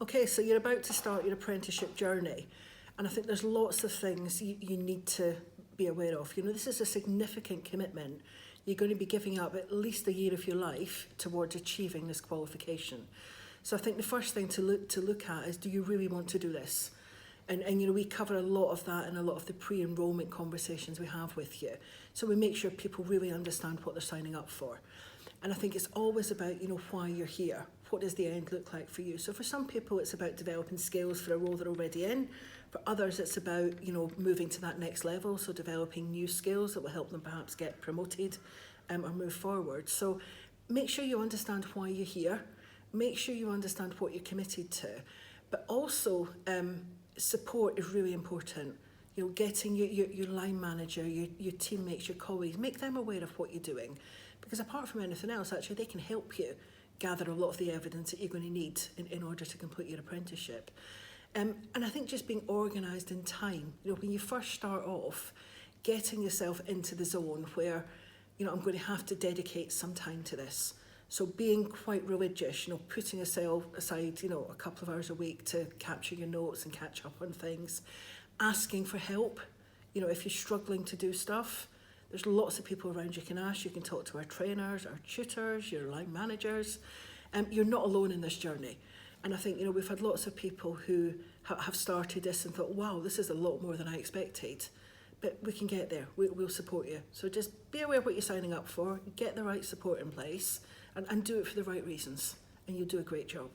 Okay, so you're about to start your apprenticeship journey, and I think there's lots of things you need to be aware of. You know, this is a significant commitment. You're going to be giving up at least a year of your life towards achieving this qualification. So I think the first thing to look at is, do you really want to do this? And you know, we cover a lot of that in a lot of the pre-enrollment conversations we have with you. So we make sure people really understand what they're signing up for. And I think it's always about, you know, why you're here. What does the end look like for you? So for some people, it's about developing skills for a role they're already in. For others, it's about, you know, moving to that next level, so developing new skills that will help them perhaps get promoted or move forward. So make sure you understand why you're here. Make sure you understand what you're committed to. But also, support is really important. You know, getting your line manager, your teammates, your colleagues, make them aware of what you're doing. Because apart from anything else, actually, they can help you gather a lot of the evidence that you're going to need in order to complete your apprenticeship. And I think just being organised in time, you know, when you first start off, getting yourself into the zone where, you know, I'm going to have to dedicate some time to this. So being quite religious, you know, putting yourself aside, you know, a couple of hours a week to capture your notes and catch up on things. Asking for help, you know, if you're struggling to do stuff, there's lots of people around you can ask. You can talk to our trainers, our tutors, your line managers. You're not alone in this journey. And I think, you know, we've had lots of people who have started this and thought, wow, this is a lot more than I expected. But we can get there. We'll support you. So just be aware of what you're signing up for, get the right support in place, and do it for the right reasons, and you'll do a great job.